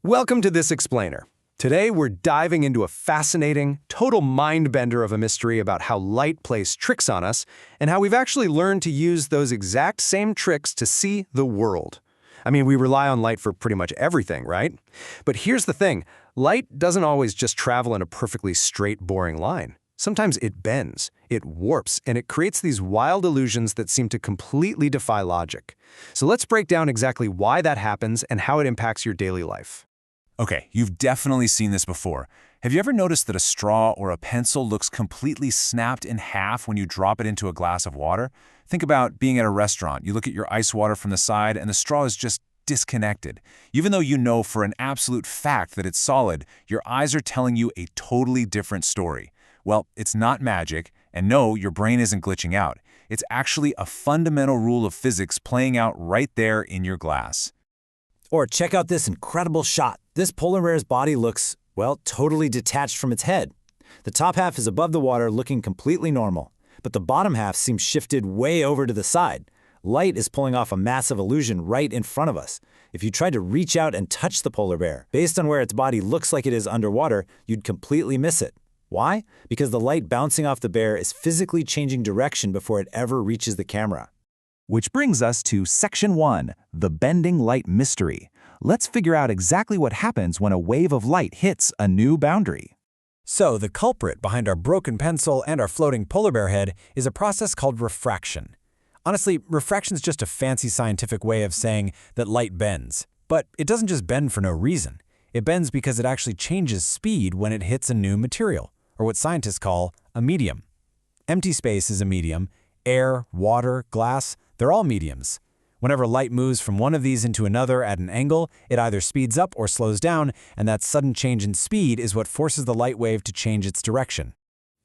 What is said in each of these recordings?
Welcome to This Explainer. Today we're diving into a fascinating, total mind-bender of a mystery about how light plays tricks on us and how we've actually learned to use those exact same tricks to see the world. I mean, we rely on light for pretty much everything, right? But here's the thing. Light doesn't always just travel in a perfectly straight, boring line. Sometimes it bends, it warps, and it creates these wild illusions that seem to completely defy logic. So let's break down exactly why that happens and how it impacts your daily life. Okay, you've definitely seen this before. Have you ever noticed that a straw or a pencil looks completely snapped in half when you drop it into a glass of water? Think about being at a restaurant. You look at your ice water from the side and the straw is just disconnected. Even though you know for an absolute fact that it's solid, your eyes are telling you a totally different story. Well, it's not magic, and no, your brain isn't glitching out. It's actually a fundamental rule of physics playing out right there in your glass. Or check out this incredible shot. This polar bear's body looks, well, totally detached from its head. The top half is above the water looking completely normal, but the bottom half seems shifted way over to the side. Light is pulling off a massive illusion right in front of us. If you tried to reach out and touch the polar bear, based on where its body looks like it is underwater, you'd completely miss it. Why? Because the light bouncing off the bear is physically changing direction before it ever reaches the camera. Which brings us to Section 1, the bending light mystery. Let's figure out exactly what happens when a wave of light hits a new boundary. So, the culprit behind our broken pencil and our floating polar bear head is a process called refraction. Honestly, refraction is just a fancy scientific way of saying that light bends. But it doesn't just bend for no reason. It bends because it actually changes speed when it hits a new material, or what scientists call a medium. Empty space is a medium. Air, water, glass, they're all mediums. Whenever light moves from one of these into another at an angle, it either speeds up or slows down, and that sudden change in speed is what forces the light wave to change its direction.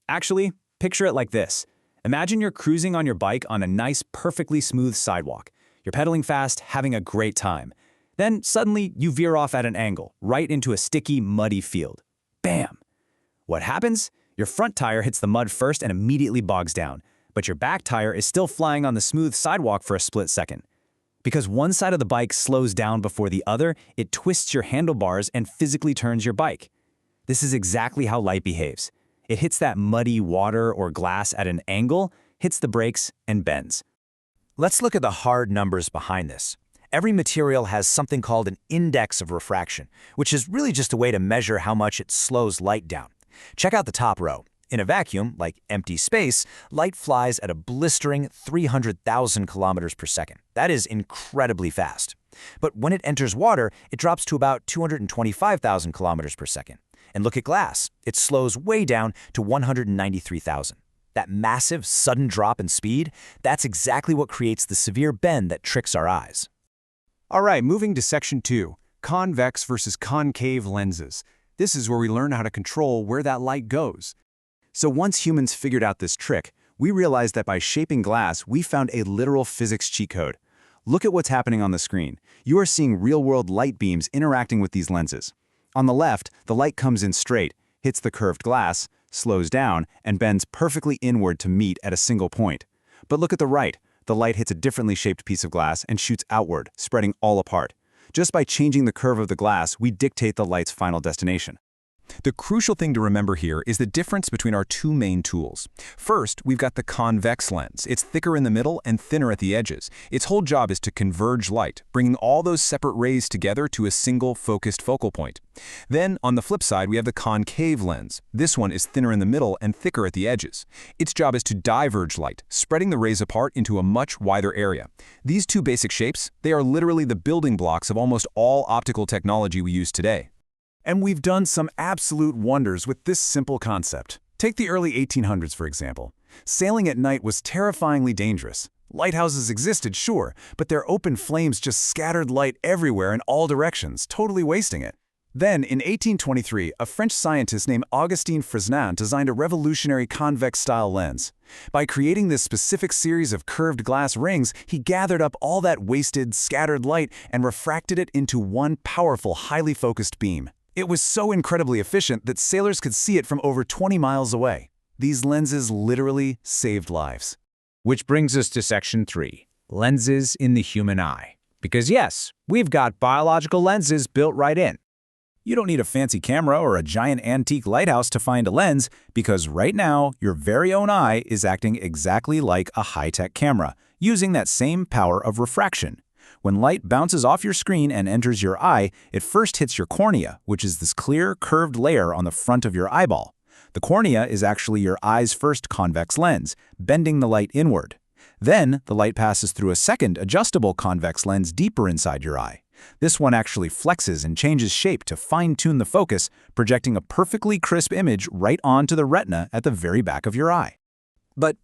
Actually, picture it like this. Imagine you're cruising on your bike on a nice, perfectly smooth sidewalk. You're pedaling fast, having a great time. Then, suddenly, you veer off at an angle, right into a sticky, muddy field. Bam! What happens? Your front tire hits the mud first and immediately bogs down, but your back tire is still flying on the smooth sidewalk for a split second. Because one side of the bike slows down before the other, it twists your handlebars and physically turns your bike. This is exactly how light behaves. It hits that muddy water or glass at an angle, hits the brakes, and bends. Let's look at the hard numbers behind this. Every material has something called an index of refraction, which is really just a way to measure how much it slows light down. Check out the top row. In a vacuum, like empty space, light flies at a blistering 300,000 kilometers per second. That is incredibly fast. But when it enters water, it drops to about 225,000 kilometers per second. And look at glass. It slows way down to 193,000. That massive, sudden drop in speed, that's exactly what creates the severe bend that tricks our eyes. All right, moving to Section 2, convex versus concave lenses. This is where we learn how to control where that light goes. So once humans figured out this trick, we realized that by shaping glass, we found a literal physics cheat code. Look at what's happening on the screen. You are seeing real-world light beams interacting with these lenses. On the left, the light comes in straight, hits the curved glass, slows down, and bends perfectly inward to meet at a single point. But look at the right. The light hits a differently shaped piece of glass and shoots outward, spreading all apart. Just by changing the curve of the glass, we dictate the light's final destination. The crucial thing to remember here is the difference between our two main tools. First, we've got the convex lens. It's thicker in the middle and thinner at the edges. Its whole job is to converge light, bringing all those separate rays together to a single focused focal point. Then, on the flip side, we have the concave lens. This one is thinner in the middle and thicker at the edges. Its job is to diverge light, spreading the rays apart into a much wider area. These two basic shapes, they are literally the building blocks of almost all optical technology we use today. And we've done some absolute wonders with this simple concept. Take the early 1800s, for example. Sailing at night was terrifyingly dangerous. Lighthouses existed, sure, but their open flames just scattered light everywhere in all directions, totally wasting it. Then, in 1823, a French scientist named Augustin Fresnel designed a revolutionary convex-style lens. By creating this specific series of curved glass rings, he gathered up all that wasted, scattered light and refracted it into one powerful, highly focused beam. It was so incredibly efficient that sailors could see it from over 20 miles away. These lenses literally saved lives. Which brings us to Section 3, lenses in the human eye. Because yes, we've got biological lenses built right in. You don't need a fancy camera or a giant antique lighthouse to find a lens, because right now, your very own eye is acting exactly like a high-tech camera, using that same power of refraction. When light bounces off your screen and enters your eye, it first hits your cornea, which is this clear, curved layer on the front of your eyeball. The cornea is actually your eye's first convex lens, bending the light inward. Then, the light passes through a second adjustable convex lens deeper inside your eye. This one actually flexes and changes shape to fine-tune the focus, projecting a perfectly crisp image right onto the retina at the very back of your eye. But,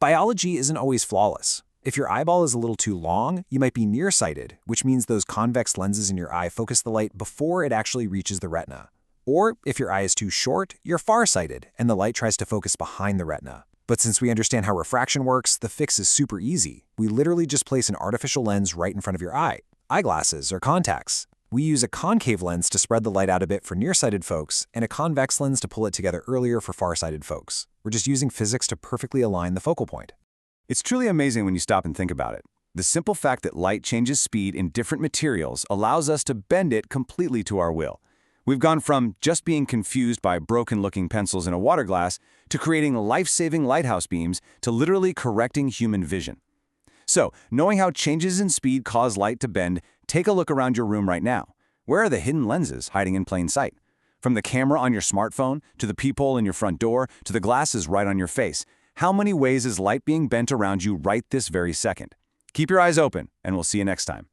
biology isn't always flawless. If your eyeball is a little too long, you might be nearsighted, which means those convex lenses in your eye focus the light before it actually reaches the retina. Or, if your eye is too short, you're farsighted, and the light tries to focus behind the retina. But since we understand how refraction works, the fix is super easy. We literally just place an artificial lens right in front of your eye. Eyeglasses or contacts. We use a concave lens to spread the light out a bit for nearsighted folks, and a convex lens to pull it together earlier for farsighted folks. We're just using physics to perfectly align the focal point. It's truly amazing when you stop and think about it. The simple fact that light changes speed in different materials allows us to bend it completely to our will. We've gone from just being confused by broken-looking pencils in a water glass to creating life-saving lighthouse beams to literally correcting human vision. So, knowing how changes in speed cause light to bend, take a look around your room right now. Where are the hidden lenses hiding in plain sight? From the camera on your smartphone, to the peephole in your front door, to the glasses right on your face, how many ways is light being bent around you right this very second? Keep your eyes open, and we'll see you next time.